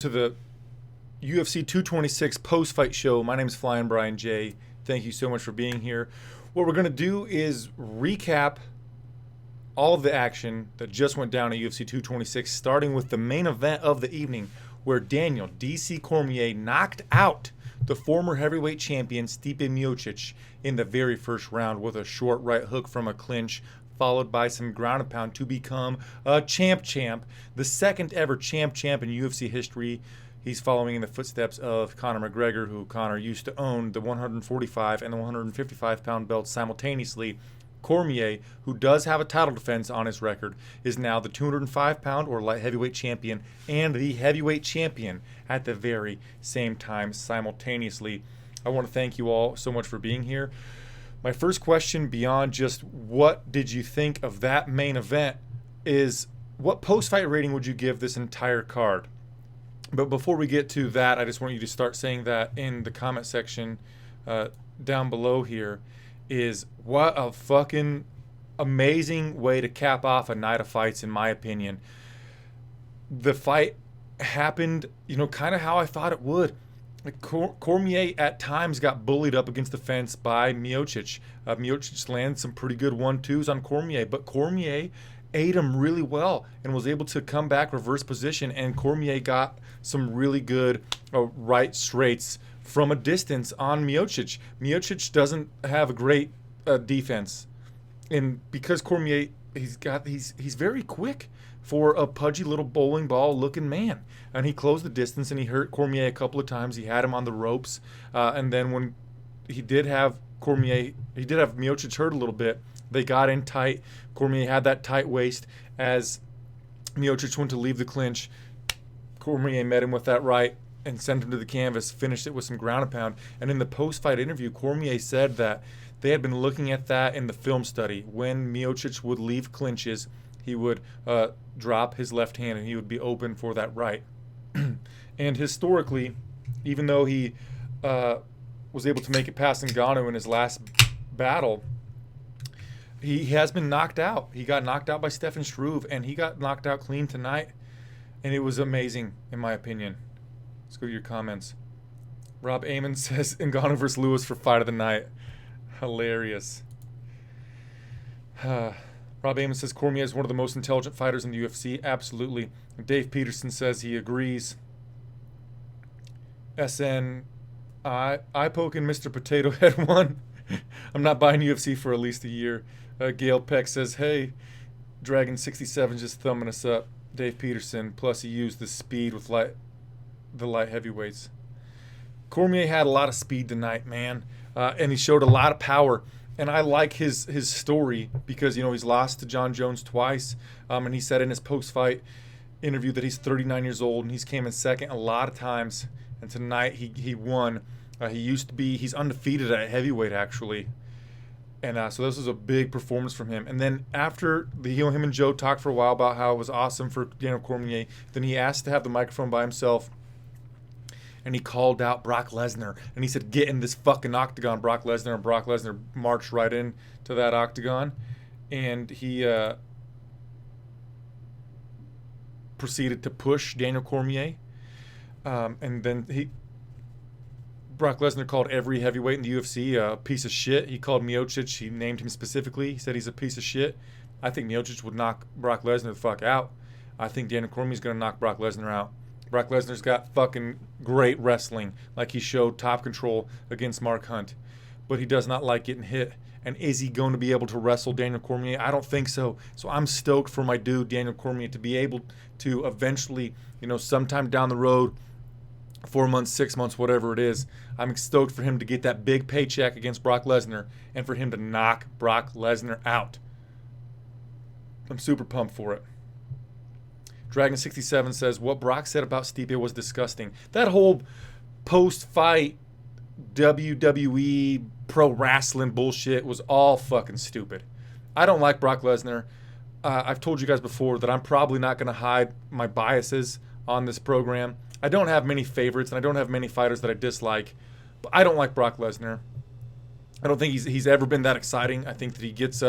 To the UFC 226 post-fight show. My name is Flying Brian J. Thank you so much for being here. What we're going to do is recap all of the action that just went down at UFC 226, starting with the main event of the evening, where Daniel DC Cormier knocked out the former heavyweight champion Stipe Miocic in the very first round with a short right hook from a clinch, followed by some ground and pound to become a champ, the second ever champ in UFC history. He's following in the footsteps of Conor McGregor, who Conor used to own the 145 and the 155 pound belts simultaneously. Cormier, who does have a title defense on his record, is now the 205 pound or light heavyweight champion and the heavyweight champion at the very same time simultaneously. I want to thank you all so much for being here. My first question, beyond just what did you think of that main event, is what post-fight rating would you give this entire card? But before we get to that, I just want you to start saying that in the comment section down below here. Is what a fucking amazing way to cap off a night of fights, in my opinion. The fight happened, kind of how I thought it would. Cormier at times got bullied up against the fence by Miocic. Miocic landed some pretty good 1-2s on Cormier, but Cormier ate him really well and was able to come back, reverse position, and Cormier got some really good right straights from a distance on Miocic. Miocic doesn't have a great defense, and because Cormier he's very quick for a pudgy little bowling ball looking man, and he closed the distance and he hurt Cormier a couple of times. He had him on the ropes, and then when he did have Miocic hurt a little bit, they got in tight. Cormier had that tight waist. As Miocic went to leave the clinch, Cormier met him with that right and sent him to the canvas, finished it with some ground and pound. And in the post-fight interview, Cormier said that they had been looking at that in the film study. When Miocic would leave clinches, he would drop his left hand and he would be open for that right. And historically, even though he was able to make it past Ngannou in his last battle, he has been knocked out. He got knocked out by Stefan Struve, and he got knocked out clean tonight. And it was amazing, in my opinion. Let's go to your comments. Rob Amon says Ngannou vs. Lewis for fight of the night. Hilarious. Rob Amon says Cormier is one of the most intelligent fighters in the UFC. Absolutely. Dave Peterson says he agrees. SN, I poking Mr. Potato Head 1. I'm not buying UFC for at least a year. Gail Peck says, hey, Dragon 67 just thumbing us up. Dave Peterson, plus he used the speed with the light heavyweights. Cormier had a lot of speed tonight, man, and he showed a lot of power. And I like his story because, he's lost to John Jones twice, and he said in his post-fight interview that he's 39 years old and he's came in second a lot of times. And tonight he won. He's undefeated at heavyweight, actually. And so this was a big performance from him. And then after him and Joe talked for a while about how it was awesome for Daniel Cormier, then he asked to have the microphone by himself. And he called out Brock Lesnar. And he said, get in this fucking octagon, Brock Lesnar. And Brock Lesnar marched right into that octagon. And he proceeded to push Daniel Cormier. And then Brock Lesnar called every heavyweight in the UFC a piece of shit. He called Miocic. He named him specifically. He said he's a piece of shit. I think Miocic would knock Brock Lesnar the fuck out. I think Daniel Cormier's going to knock Brock Lesnar out. Brock Lesnar's got fucking great wrestling, like he showed top control against Mark Hunt. But he does not like getting hit. And is he going to be able to wrestle Daniel Cormier? I don't think so. So I'm stoked for my dude, Daniel Cormier, to be able to eventually, sometime down the road, 4 months, 6 months, whatever it is, I'm stoked for him to get that big paycheck against Brock Lesnar and for him to knock Brock Lesnar out. I'm super pumped for it. Dragon67 says, what Brock said about Stipe was disgusting. That whole post-fight WWE pro wrestling bullshit was all fucking stupid. I don't like Brock Lesnar. I've told you guys before that I'm probably not going to hide my biases on this program. I don't have many favorites, and I don't have many fighters that I dislike, but I don't like Brock Lesnar. I don't think he's ever been that exciting. I think that he gets,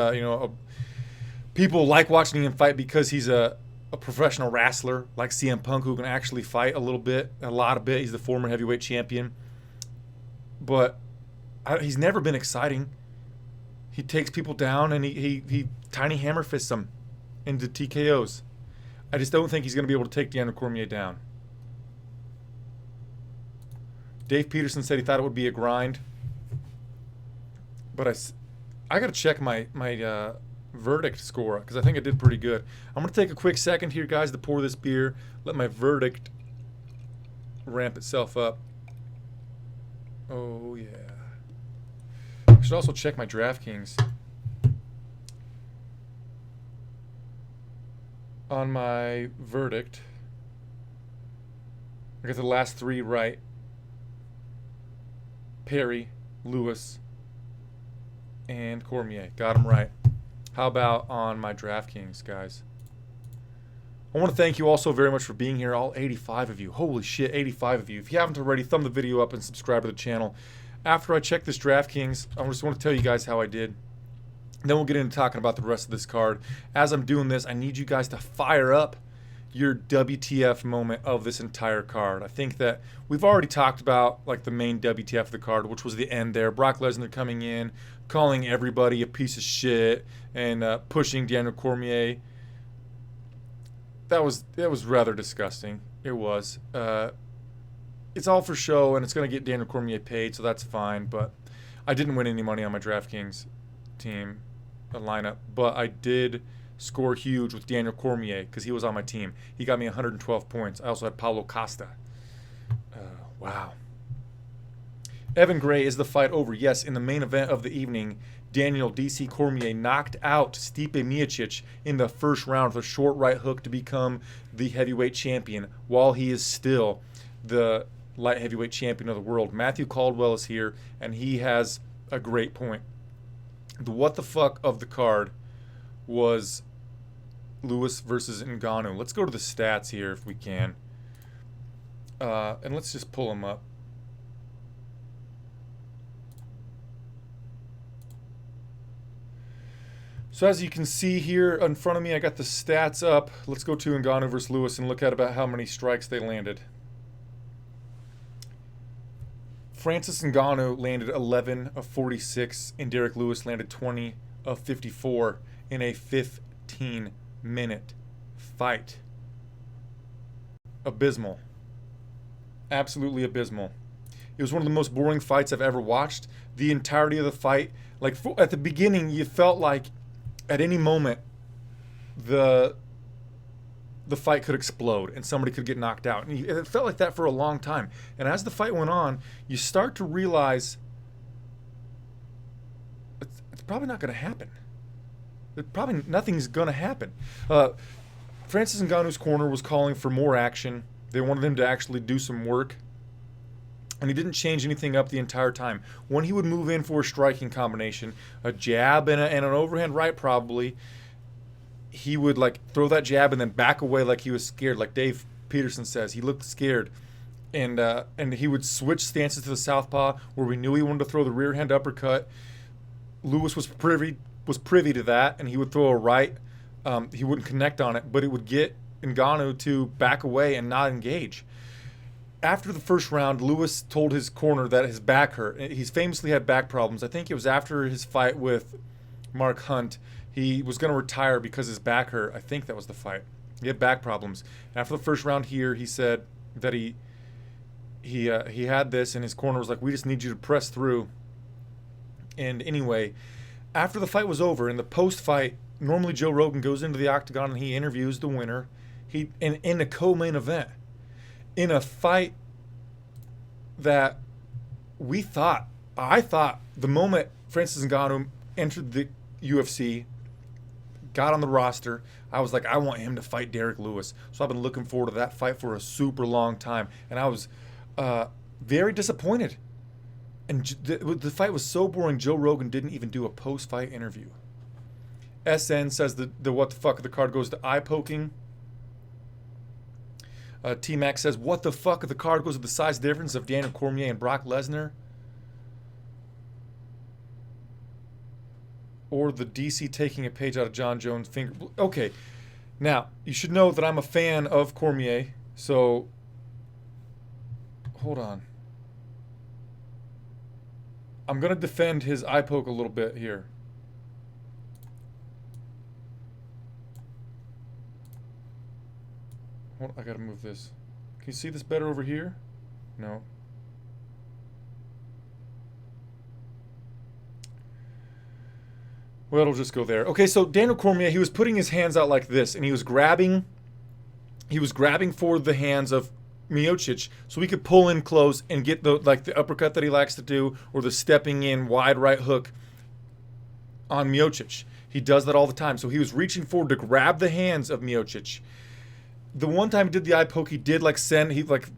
people like watching him fight because he's a a professional wrestler like CM Punk who can actually fight a little bit, a lot of bit. He's the former heavyweight champion. But he's never been exciting. He takes people down and he tiny hammer fists them into TKOs. I just don't think he's going to be able to take Daniel Cormier down. Dave Peterson said he thought it would be a grind. But I got to check my verdict score because I think I did pretty good. I'm going to take a quick second here, guys, to pour this beer. Let my verdict ramp itself up. Oh, yeah. I should also check my DraftKings. On my verdict, I got the last three right. Perry, Lewis, and Cormier. Got them right. How about on my DraftKings, guys? I want to thank you all so very much for being here, all 85 of you. Holy shit, 85 of you. If you haven't already, thumb the video up and subscribe to the channel. After I check this DraftKings, I just want to tell you guys how I did. Then we'll get into talking about the rest of this card. As I'm doing this, I need you guys to fire up your WTF moment of this entire card. I think that we've already talked about like the main WTF of the card, which was the end there. Brock Lesnar coming in, calling everybody a piece of shit, and pushing Daniel Cormier. That was rather disgusting. It was. It's all for show, and it's going to get Daniel Cormier paid, so that's fine. But I didn't win any money on my DraftKings team lineup, but I did score huge with Daniel Cormier because he was on my team. He got me 112 points. I also had Paulo Costa. Wow. Evan Gray, is the fight over? Yes, in the main event of the evening, Daniel DC Cormier knocked out Stipe Miocic in the first round with a short right hook to become the heavyweight champion while he is still the light heavyweight champion of the world. Matthew Caldwell is here, and he has a great point. The what the fuck of the card was Lewis versus Ngannou. Let's go to the stats here if we can. And let's just pull them up. So as you can see here in front of me, I got the stats up. Let's go to Ngannou versus Lewis and look at about how many strikes they landed. Francis Ngannou landed 11 of 46, and Derek Lewis landed 20 of 54 in a 15-minute fight. Abysmal. Absolutely abysmal. It was one of the most boring fights I've ever watched. The entirety of the fight, like at the beginning, you felt like at any moment the fight could explode and somebody could get knocked out. And it felt like that for a long time. And as the fight went on, you start to realize it's probably not going to happen. Probably nothing's going to happen. Francis Ngannou's corner was calling for more action. They wanted him to actually do some work. And he didn't change anything up the entire time. When he would move in for a striking combination, a jab and an overhand right probably, he would like throw that jab and then back away like he was scared. Like Dave Peterson says, he looked scared. And he would switch stances to the southpaw where we knew he wanted to throw the rear hand uppercut. Lewis was privy to that, and he would throw a right. He wouldn't connect on it, but it would get Ngannou to back away and not engage. After the first round, Lewis told his corner that his back hurt. He's famously had back problems. I think it was after his fight with Mark Hunt. He was going to retire because his back hurt. I think that was the fight. He had back problems. After the first round here, he said that he had this, and his corner was like, "We just need you to press through." And anyway, after the fight was over, in the post-fight, normally Joe Rogan goes into the octagon and he interviews the winner. In a co-main event, in a fight that I thought the moment Francis Ngannou entered the UFC, got on the roster, I was like, I want him to fight Derek Lewis. So I've been looking forward to that fight for a super long time. And I was very disappointed. And the fight was so boring, Joe Rogan didn't even do a post-fight interview. SN says the what the fuck of the card goes to eye poking. T-Mac says, what the fuck of the card goes to the size difference of Daniel Cormier and Brock Lesnar? Or the DC taking a page out of John Jones' finger. Okay, Now, you should know that I'm a fan of Cormier, so hold on. I'm going to defend his eye poke a little bit here. Hold on, I got to move this. Can you see this better over here? No. Well, it'll just go there. Okay, so Daniel Cormier, he was putting his hands out like this, and he was grabbing for the hands of Miocic so he could pull in close and get the uppercut that he likes to do, or the stepping in wide right hook on Miocic. He does that all the time. So he was reaching forward to grab the hands of Miocic. The one time he did the eye poke, he did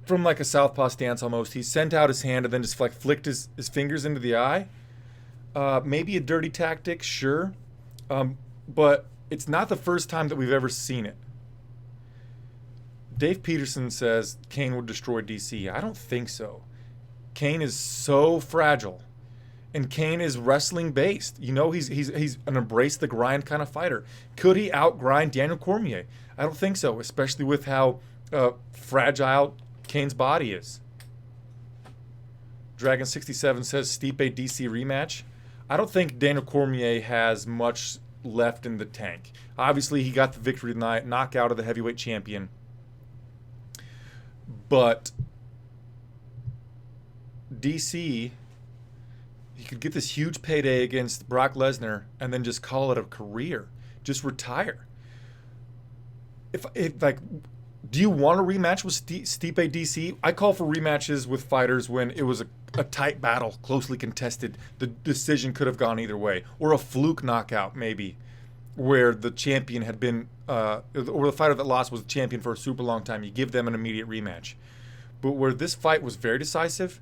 from like a southpaw stance almost. He sent out his hand and then just like flicked his fingers into the eye. Maybe a dirty tactic, sure. But it's not the first time that we've ever seen it. Dave Peterson says Kane would destroy DC. I don't think so. Kane is so fragile. And Kane is wrestling based. You know, he's an embrace the grind kind of fighter. Could he outgrind Daniel Cormier? I don't think so, especially with how fragile Kane's body is. Dragon67 says Stipe DC rematch. I don't think Daniel Cormier has much left in the tank. Obviously, he got the victory tonight, knockout of the heavyweight champion. But DC, he could get this huge payday against Brock Lesnar and then just call it a career. Just retire. If do you want a rematch with Stipe DC? I call for rematches with fighters when it was a tight battle, closely contested. The decision could have gone either way. Or a fluke knockout, maybe, where the champion had been, or the fighter that lost was the champion for a super long time. You give them an immediate rematch. But where this fight was very decisive,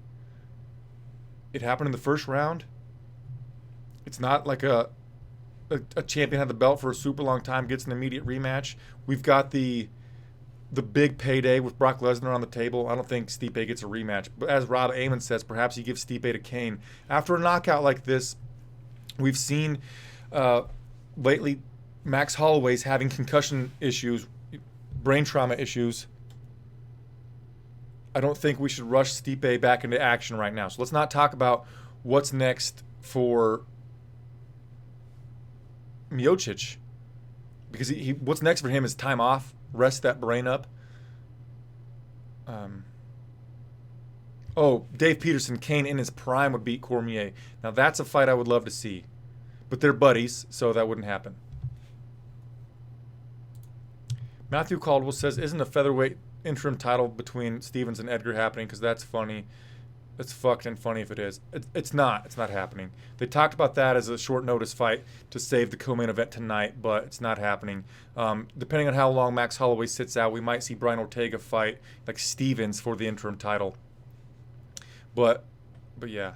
it happened in the first round. It's not like a champion had the belt for a super long time, gets an immediate rematch. We've got the big payday with Brock Lesnar on the table. I don't think Stipe gets a rematch. But as Rob Amon says, perhaps he gives Stipe to Kane. After a knockout like this, we've seen lately Max Holloway's having concussion issues, brain trauma issues. I don't think we should rush Stipe back into action right now. So let's not talk about what's next for Miocic, because what's next for him is time off, rest that brain up. Dave Peterson, Kane in his prime would beat Cormier. Now that's a fight I would love to see, but they're buddies, so that wouldn't happen. Matthew Caldwell says, isn't a featherweight interim title between Stevens and Edgar happening? Because that's funny. It's fucked and funny if it is. It's not. It's not happening. They talked about that as a short notice fight to save the co-main event tonight, but it's not happening. Depending on how long Max Holloway sits out, we might see Brian Ortega fight like Stevens for the interim title. But yeah.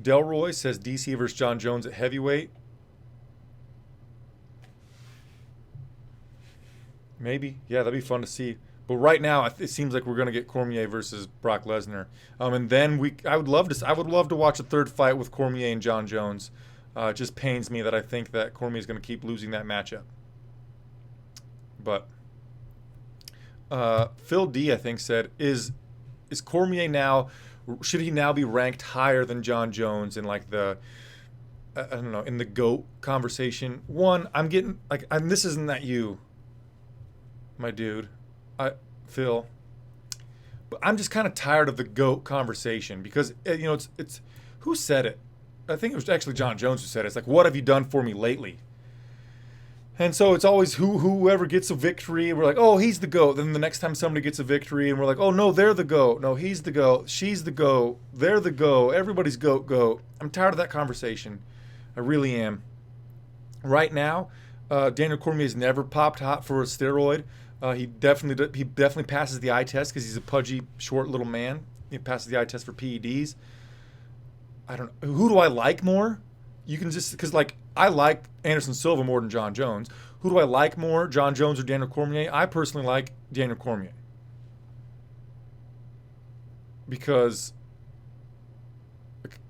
Delroy says DC versus John Jones at heavyweight. Maybe. Yeah, that'd be fun to see. But right now, it seems like we're going to get Cormier versus Brock Lesnar, and then I would love to watch a third fight with Cormier and John Jones. It just pains me that I think that Cormier is going to keep losing that matchup. But Phil D, I think, said, is Cormier now? Should he now be ranked higher than John Jones in like the I don't know, in the GOAT conversation? One, I'm getting and this isn't that you, my dude. Phil, but I'm just kind of tired of the GOAT conversation because it's who said it? I think it was actually John Jones who said it. It's like, what have you done for me lately? And so it's always whoever gets a victory, and we're like, oh, he's the GOAT. Then the next time somebody gets a victory, and we're like, oh no, they're the GOAT. No, he's the GOAT. She's the GOAT. They're the GOAT. Everybody's GOAT. I'm tired of that conversation. I really am. Right now, Daniel Cormier's never popped hot for a steroid. He definitely passes the eye test because he's a pudgy, short little man. He passes the eye test for PEDs. I don't know. Who do I like more? You can just, because I like Anderson Silva more than John Jones. Who do I like more, John Jones or Daniel Cormier? I personally like Daniel Cormier. Because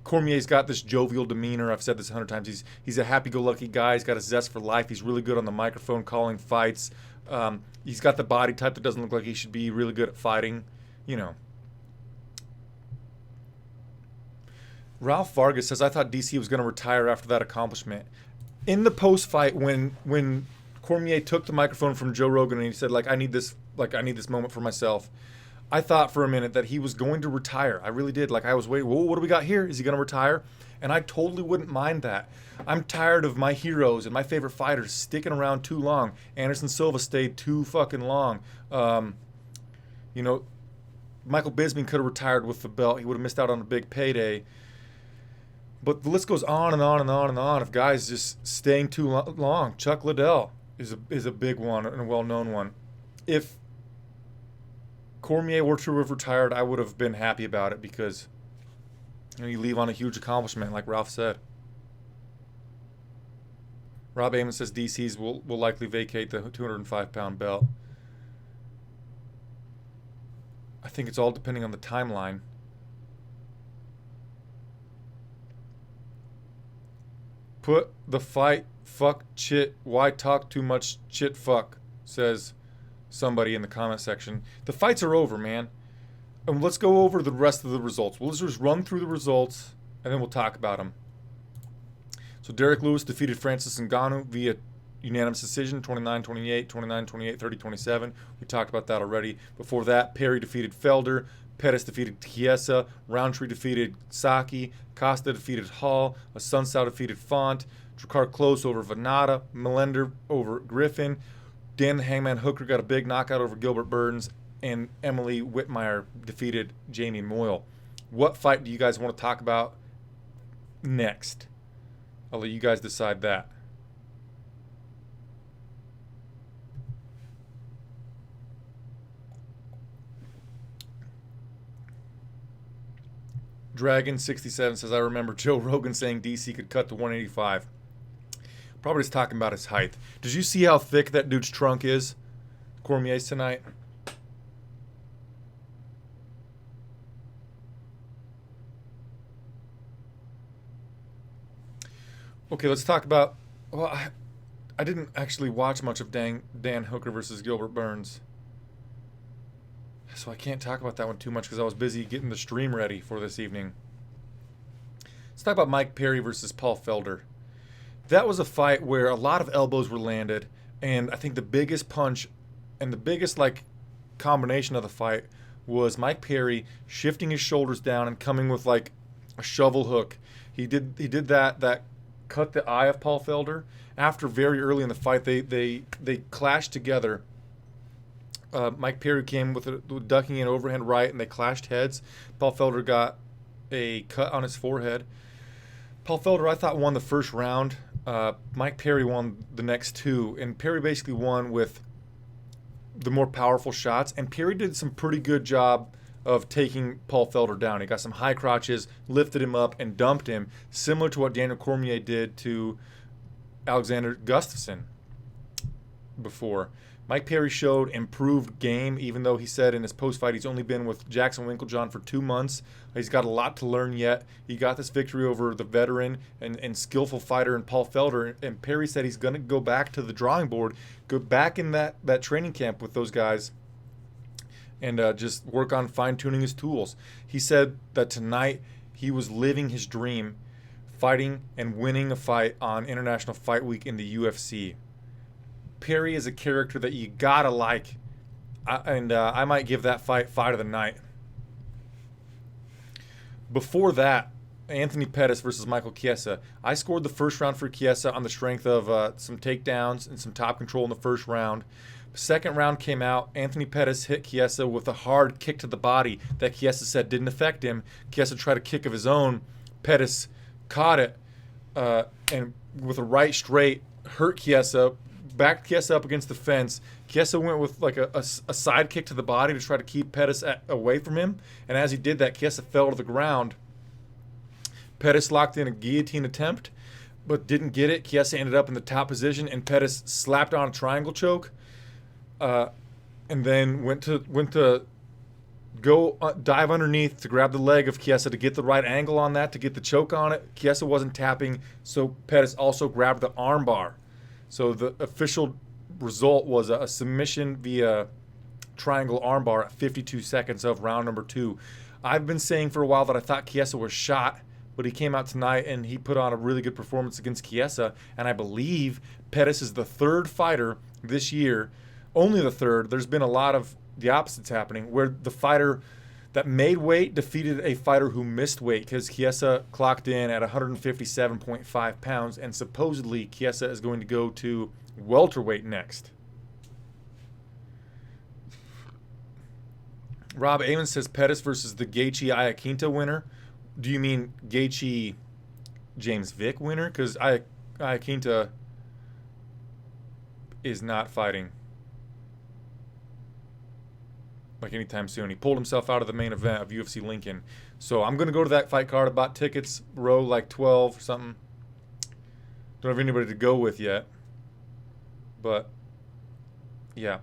Cormier's got this jovial demeanor. I've said this 100 times. He's a happy-go-lucky guy. He's got a zest for life. He's really good on the microphone calling fights. He's got the body type that doesn't look like he should be. Really good at fighting. You know. Ralph Vargas says, I thought DC was going to retire after that accomplishment. In the post-fight, when Cormier took the microphone from Joe Rogan and he said, I need this moment for myself, I thought for a minute that he was going to retire. I really did. I was waiting, whoa, what do we got here? Is he going to retire? And I totally wouldn't mind that. I'm tired of my heroes and my favorite fighters sticking around too long. Anderson Silva stayed too fucking long. Michael Bisping could have retired with the belt. He would have missed out on a big payday. But the list goes on and on and on and on of guys just staying too long. Chuck Liddell is a big one and a well-known one. If Cormier were to have retired, I would have been happy about it because you leave on a huge accomplishment, like Ralph said. Rob Amon says DC's will likely vacate the 205-pound belt. I think it's all depending on the timeline. Put the fight, fuck, chit, why talk too much, chit, fuck, says somebody in the comment section. The fights are over, man. And let's go over the rest of the results. We'll just run through the results, and then we'll talk about them. So Derek Lewis defeated Francis Ngannou via unanimous decision, 29-28, 29-28, 30-27. We talked about that already. Before that, Perry defeated Felder. Pettis defeated Chiesa. Roundtree defeated Saki. Costa defeated Hall. Asuncao defeated Font. Drakkar Klose over Venata. Melender over Griffin. Dan the Hangman Hooker got a big knockout over Gilbert Burns. And Emily Whitmire defeated Jamie Moyle. What fight do you guys want to talk about next? I'll let you guys decide that. Dragon67 says, I remember Joe Rogan saying DC could cut to 185. Probably just talking about his height. Did you see how thick that dude's trunk is? Cormier's tonight. Okay, let's talk about... Well, I didn't actually watch much of Dan Hooker versus Gilbert Burns. So I can't talk about that one too much because I was busy getting the stream ready for this evening. Let's talk about Mike Perry versus Paul Felder. That was a fight where a lot of elbows were landed, and I think the biggest punch and the biggest combination of the fight was Mike Perry shifting his shoulders down and coming with a shovel hook. He did that cut the eye of Paul Felder. After very early in the fight, they clashed together. Mike Perry came with ducking an overhand right, and they clashed heads. Paul Felder got a cut on his forehead. Paul Felder, I thought, won the first round. Mike Perry won the next two, and Perry basically won with the more powerful shots. And Perry did some pretty good job of taking Paul Felder down. He got some high crotches, lifted him up, and dumped him, similar to what Daniel Cormier did to Alexander Gustafsson before. Mike Perry showed improved game, even though he said in his post-fight he's only been with Jackson Winklejohn for 2 months. He's got a lot to learn yet. He got this victory over the veteran and skillful fighter in Paul Felder, and Perry said he's going to go back to the drawing board, go back in that training camp with those guys, and just work on fine-tuning his tools. He said that tonight he was living his dream, fighting and winning a fight on International Fight Week in the UFC. Perry is a character that you gotta like, and I might give that fight of the night. Before that, Anthony Pettis versus Michael Chiesa. I scored the first round for Chiesa on the strength of some takedowns and some top control in the first round. Second round came out. Anthony Pettis hit Chiesa with a hard kick to the body that Chiesa said didn't affect him. Chiesa tried a kick of his own. Pettis caught it and with a right straight hurt Chiesa, backed Chiesa up against the fence. Chiesa went with a side kick to the body to try to keep Pettis away from him. And as he did that, Chiesa fell to the ground. Pettis locked in a guillotine attempt, but didn't get it. Chiesa ended up in the top position, and Pettis slapped on a triangle choke, and then went to go dive underneath to grab the leg of Chiesa to get the right angle on that, to get the choke on it. Chiesa wasn't tapping, so Pettis also grabbed the armbar. So the official result was a submission via triangle armbar at 52 seconds of round number 2. I've been saying for a while that I thought Chiesa was shot, but he came out tonight and he put on a really good performance against Chiesa, and I believe Pettis is the 3rd fighter this year, only the 3rd. There's been a lot of the opposites happening, where the fighter that made weight defeated a fighter who missed weight, because Chiesa clocked in at 157.5 pounds, and supposedly Chiesa is going to go to welterweight next. Rob Amon says Pettis versus the Gaethje Iaquinta winner. Do you mean Gaethje James Vick winner? Because Iaquinta is not fighting like anytime soon. He pulled himself out of the main event of UFC Lincoln. So I'm going to go to that fight card. I bought tickets, row like 12 or something. Don't have anybody to go with yet. But, yeah.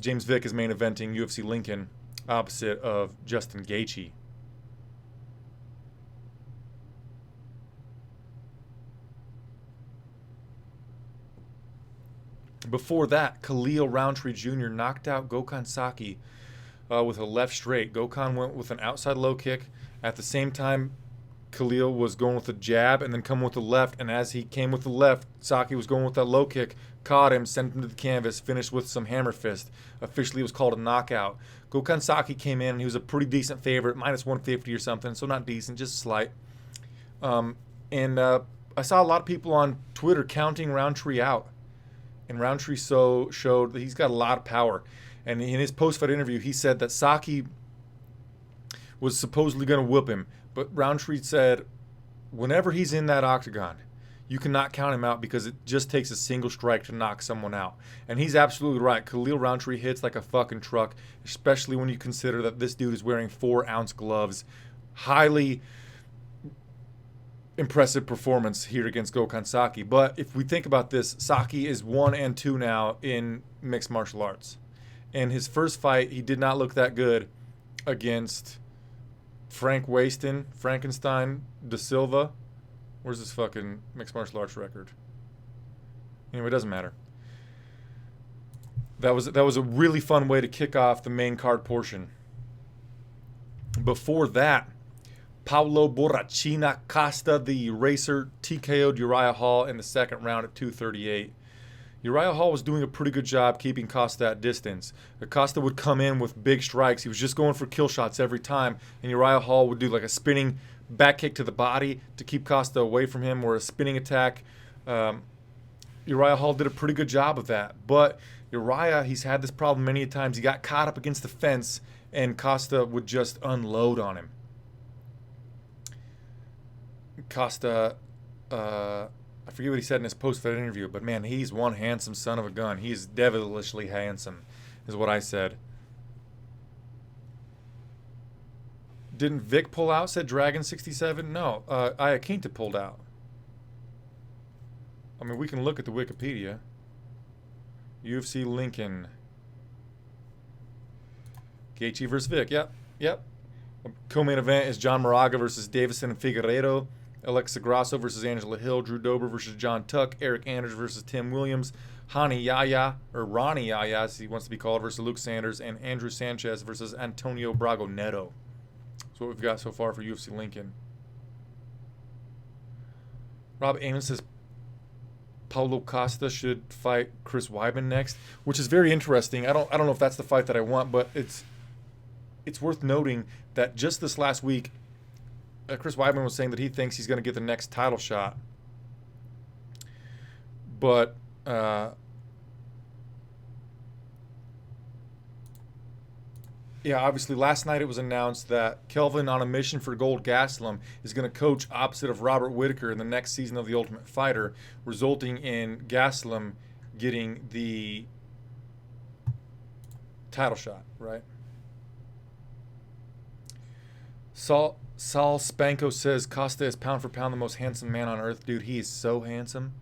James Vick is main eventing UFC Lincoln opposite of Justin Gaethje. Before that, Khalil Roundtree Jr. knocked out Gokhan Saki with a left straight. Gokhan went with an outside low kick. At the same time, Khalil was going with a jab and then coming with the left. And as he came with the left, Saki was going with that low kick, caught him, sent him to the canvas, finished with some hammer fist. Officially, it was called a knockout. Gokhan Saki came in and he was a pretty decent favorite, minus 150 or something. So not decent, just slight. I saw a lot of people on Twitter counting Roundtree out. And Roundtree showed that he's got a lot of power. And in his post-fight interview, he said that Saki was supposedly going to whoop him. But Roundtree said, whenever he's in that octagon, you cannot count him out because it just takes a single strike to knock someone out. And he's absolutely right. Khalil Roundtree hits like a fucking truck, especially when you consider that this dude is wearing 4-ounce gloves. Highly impressive performance here against Gokhan Saki. But if we think about this, Saki is 1-2 now in mixed martial arts. In his first fight, he did not look that good against Frankenstein Da Silva. Where's his fucking mixed martial arts record? Anyway, it doesn't matter. That was a really fun way to kick off the main card portion. Before that, Paulo Borrachina Costa, the eraser, TKO'd Uriah Hall in the second round at 238. Uriah Hall was doing a pretty good job keeping Costa at distance. Costa would come in with big strikes. He was just going for kill shots every time, and Uriah Hall would do like a spinning back kick to the body to keep Costa away from him, or a spinning attack. Uriah Hall did a pretty good job of that. But Uriah, he's had this problem many times. He got caught up against the fence, and Costa would just unload on him. Costa, I forget what he said in his post-fight interview, but man, he's one handsome son of a gun. He's devilishly handsome, is what I said. Didn't Vic pull out, said Dragon67? No, Iaquinta pulled out. I mean, we can look at the Wikipedia. UFC Lincoln. Gaethje versus Vic, yep. Co-main event is John Moraga versus Davison and Figueiredo. Alexa Grasso versus Angela Hill. Drew Dober versus John Tuck. Eric Anders versus Tim Williams. Ronnie Yaya, as he wants to be called, versus Luke Sanders. And Andrew Sanchez versus Antonio Braga Neto. That's what we've got so far for UFC Lincoln. Rob Amon says Paulo Costa should fight Chris Weidman next, which is very interesting. I don't know if that's the fight that I want, but it's worth noting that just this last week, Chris Weidman was saying that he thinks he's going to get the next title shot. But yeah, obviously last night it was announced that Kelvin, on a mission for gold Gastelum, is going to coach opposite of Robert Whittaker in the next season of The Ultimate Fighter, resulting in Gastelum getting the title shot, right? Saul Spanko says Costa is pound for pound the most handsome man on earth. Dude, he is so handsome.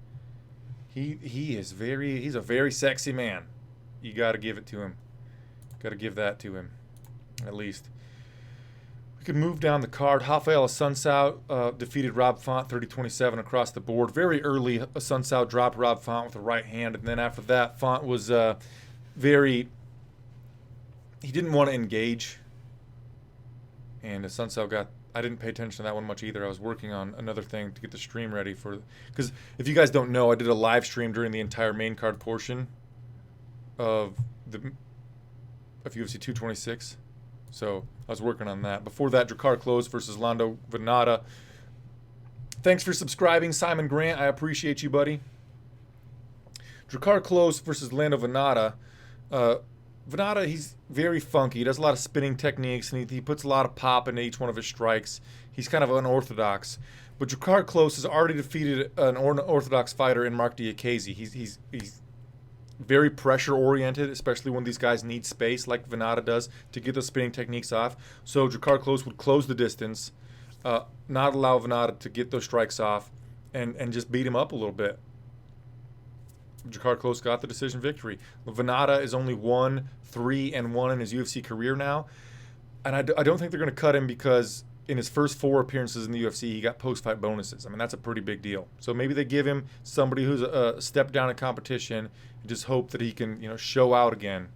He's a very sexy man. You got to give it to him. Got to give that to him. at least. We could move down the card. Rafael Assunção defeated Rob Font 30-27 across the board. Very early, Assunção dropped Rob Font with the right hand, and then after that, Font was he didn't want to engage, and Assunção I didn't pay attention to that one much either. I was working on another thing to get the stream ready because if you guys don't know, I did a live stream during the entire main card portion of UFC 226. So I was working on that. Before that, Drakkar Klose versus Lando Venata. Thanks for subscribing, Simon Grant. I appreciate you, buddy. Drakkar Klose versus Lando Venata. Venata, he's very funky. He does a lot of spinning techniques, and he puts a lot of pop into each one of his strikes. He's kind of unorthodox. But Drakkar Klose has already defeated an unorthodox fighter in Mark Diakiese. He's very pressure-oriented, especially when these guys need space, like Venata does, to get those spinning techniques off. So Drakkar Klose would close the distance, not allow Venata to get those strikes off, and just beat him up a little bit. Drakkar Klose got the decision victory. Venata is only 1-3-1 in his UFC career now. And I don't think they're going to cut him because in his first 4 appearances in the UFC, he got post-fight bonuses. I mean, that's a pretty big deal. So maybe they give him somebody who's a step down in competition and just hope that he can, show out again.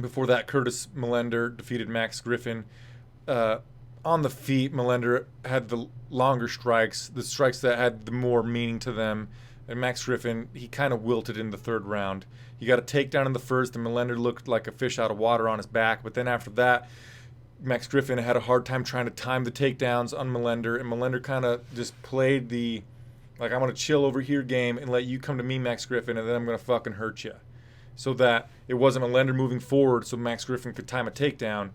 Before that, Curtis Millender defeated Max Griffin. On the feet, Millender had the longer strikes, the strikes that had the more meaning to them. And Max Griffin, he kind of wilted in the 3rd round. He got a takedown in the 1st, and Millender looked like a fish out of water on his back. But then after that, Max Griffin had a hard time trying to time the takedowns on Millender, and Millender kind of just played the, I'm going to chill over here game and let you come to me, Max Griffin, and then I'm going to fucking hurt you. So that it wasn't Millender moving forward so Max Griffin could time a takedown,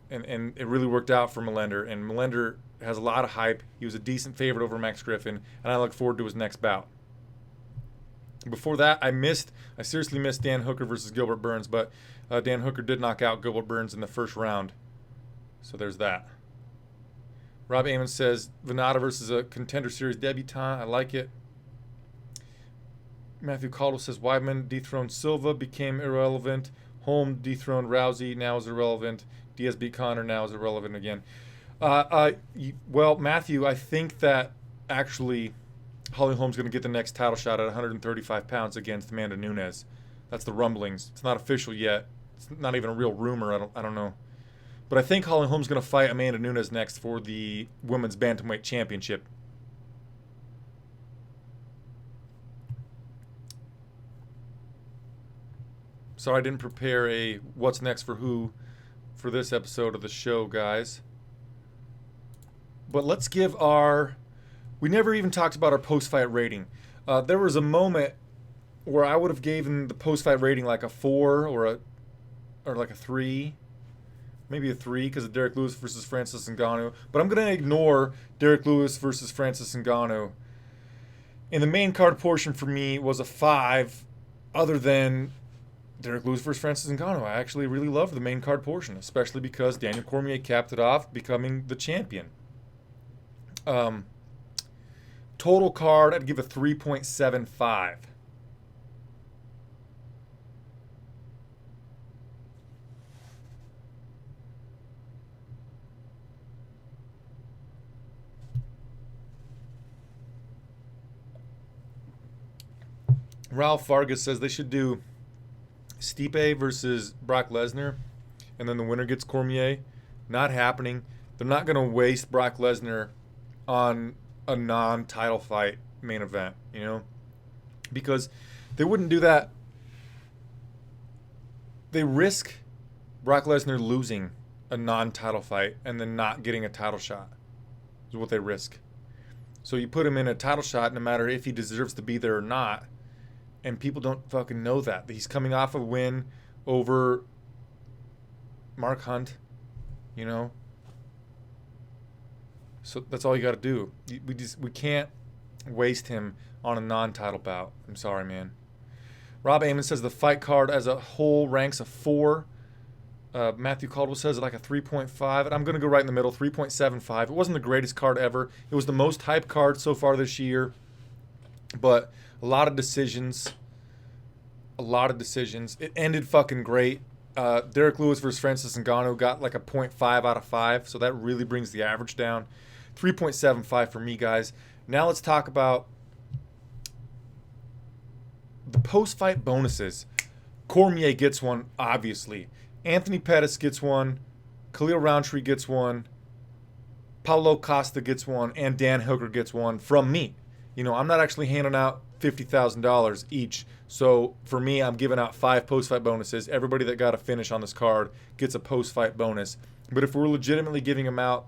and it really worked out for Millender. And Millender has a lot of hype. He was a decent favorite over Max Griffin, and I look forward to his next bout. Before that, I seriously missed Dan Hooker versus Gilbert Burns, but Dan Hooker did knock out Gilbert Burns in the 1st round. So there's that. Rob Amon says, Venata versus a Contender Series debutant. I like it. Matthew Caldwell says, Weidman dethroned Silva, became irrelevant. Holm dethroned Rousey, now is irrelevant. Diaz beat Conor, now is irrelevant again. Well, Matthew, I think that actually Holly Holm's going to get the next title shot at 135 pounds against Amanda Nunes. That's the rumblings. It's not official yet. It's not even a real rumor. I don't know. But I think Holly Holm's going to fight Amanda Nunes next for the Women's Bantamweight Championship. Sorry I didn't prepare a what's next for who for this episode of the show, guys. But let's give we never even talked about our post-fight rating. There was a moment where I would have given the post-fight rating like a 4 or like a 3. Maybe a 3 because of Derek Lewis versus Francis Ngannou. But I'm going to ignore Derek Lewis versus Francis Ngannou. And the main card portion for me was a 5, other than Derek Lewis versus Francis Ngannou. I actually really loved the main card portion, especially because Daniel Cormier capped it off, becoming the champion. Total card, I'd give a 3.75. Ralph Vargas says they should do Stipe versus Brock Lesnar, and then the winner gets Cormier. Not happening. They're not going to waste Brock Lesnar on a non-title fight main event, because they wouldn't do that. They risk Brock Lesnar losing a non-title fight and then not getting a title shot is what they risk. So you put him in a title shot no matter if he deserves to be there or not, and people don't fucking know that. He's coming off a win over Mark Hunt, So that's all you got to do. We can't waste him on a non-title bout. I'm sorry, man. Rob Amon says the fight card as a whole ranks a 4. Matthew Caldwell says like a 3.5. And I'm going to go right in the middle, 3.75. It wasn't the greatest card ever. It was the most hyped card so far this year. But a lot of decisions. It ended fucking great. Derek Lewis versus Francis Ngannou got like a 0.5 out of 5, so that really brings the average down. 3.75 for me, guys. Now let's talk about the post-fight bonuses. Cormier gets one, obviously. Anthony Pettis gets one. Khalil Roundtree gets one. Paulo Costa gets one. And Dan Hooker gets one from me. You know, I'm not actually handing out $50,000 each. So for me, I'm giving out 5 post-fight bonuses. Everybody that got a finish on this card gets a post-fight bonus. But if we're legitimately giving them out,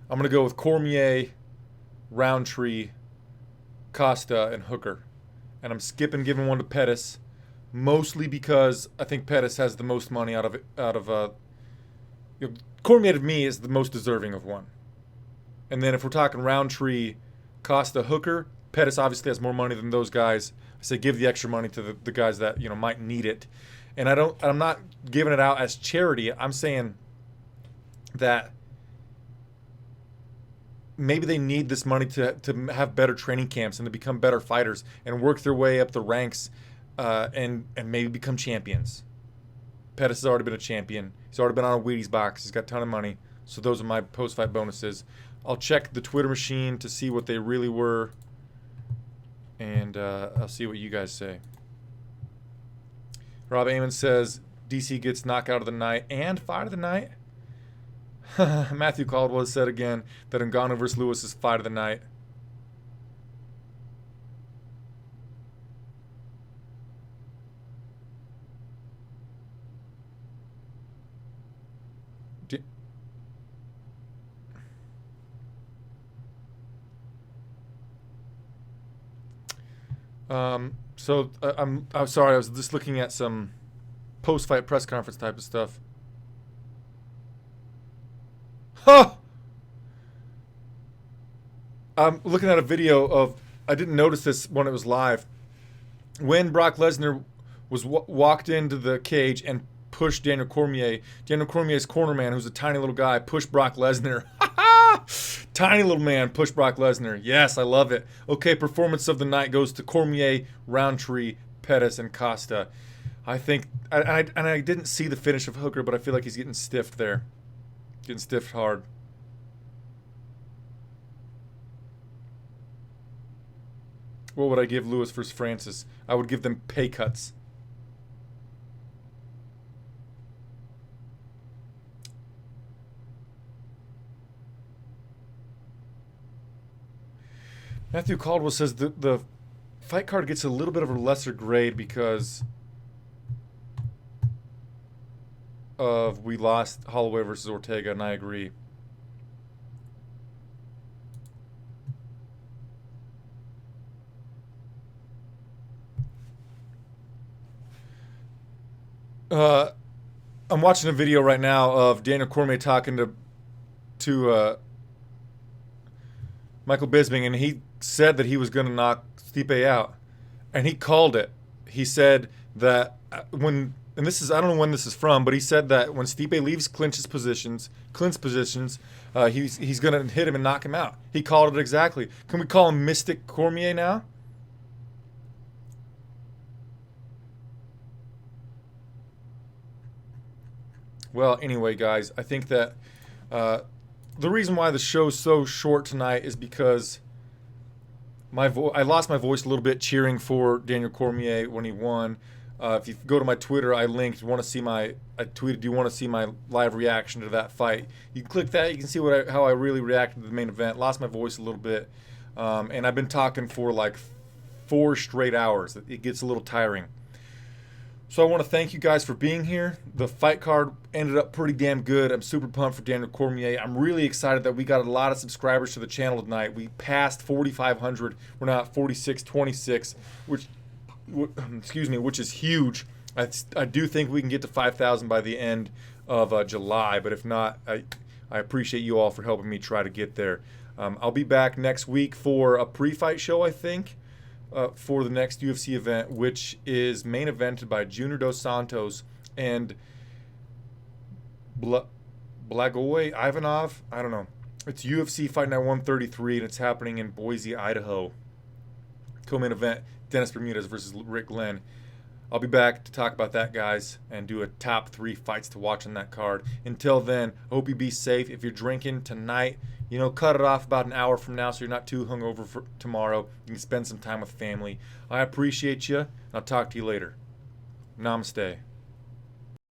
I'm going to go with Cormier, Roundtree, Costa, and Hooker. And I'm skipping giving one to Pettis, mostly because I think Pettis has the most money out of Cormier to me is the most deserving of one. And then if we're talking Roundtree, Costa, Hooker, Pettis obviously has more money than those guys. I say give the extra money to the guys that, you know, might need it. And I'm not giving it out as charity. I'm saying that maybe they need this money to have better training camps and to become better fighters and work their way up the ranks and maybe become champions. Pettis has already been a champion. He's already been on a Wheaties box. He's got a ton of money. So those are my post-fight bonuses. I'll check the Twitter machine to see what they really were. And I'll see what you guys say. Rob Amon says DC gets knockout of the night and fight of the night. Matthew Caldwell said again that Ngannou versus Lewis is fight of the night. I'm sorry. I was just looking at some post-fight press conference type of stuff. Huh! I'm looking at a video of. I didn't notice this when it was live. When Brock Lesnar was walked into the cage and pushed Daniel Cormier. Daniel Cormier's cornerman, who's a tiny little guy, pushed Brock Lesnar. Tiny little man pushed Brock Lesnar. Yes, I love it. Okay, performance of the night goes to Cormier, Roundtree, Pettis, and Costa. I think, I didn't see the finish of Hooker, but I feel like he's getting stiffed there. Getting stiffed hard. What would I give Lewis versus Francis? I would give them pay cuts. Matthew Caldwell says the fight card gets a little bit of a lesser grade because of we lost Holloway versus Ortega, and I agree. I'm watching a video right now of Daniel Cormier talking to Michael Bisping, and he said that he was going to knock Stipe out, and he called it. He said that and this is, I don't know when this is from, but he said that when Stipe leaves clinch positions, he's going to hit him and knock him out. He called it exactly. Can we call him Mystic Cormier now? Well, anyway, guys, I think that the reason why the show's so short tonight is because I lost my voice a little bit cheering for Daniel Cormier when he won. If you go to my Twitter, I linked. I tweeted, do you want to see my live reaction to that fight? You can click that. You can see how I really reacted to the main event. Lost my voice a little bit. And I've been talking for like 4 straight hours. It gets a little tiring. So I want to thank you guys for being here. The fight card ended up pretty damn good. I'm super pumped for Daniel Cormier. I'm really excited that we got a lot of subscribers to the channel tonight. We passed 4,500. We're now at 4,626, which is huge. I do think we can get to 5,000 by the end of July, but if not, I appreciate you all for helping me try to get there. I'll be back next week for a pre-fight show, I think. For the next UFC event, which is main evented by Junior Dos Santos and Blagoy Ivanov. I don't know. It's UFC Fight Night 133, and it's happening in Boise, Idaho. Co-main event, Dennis Bermudez versus Rick Glenn. I'll be back to talk about that, guys, and do a top 3 fights to watch on that card. Until then, I hope you be safe. If you're drinking tonight, cut it off about an hour from now so you're not too hungover for tomorrow. You can spend some time with family. I appreciate you. I'll talk to you later. Namaste.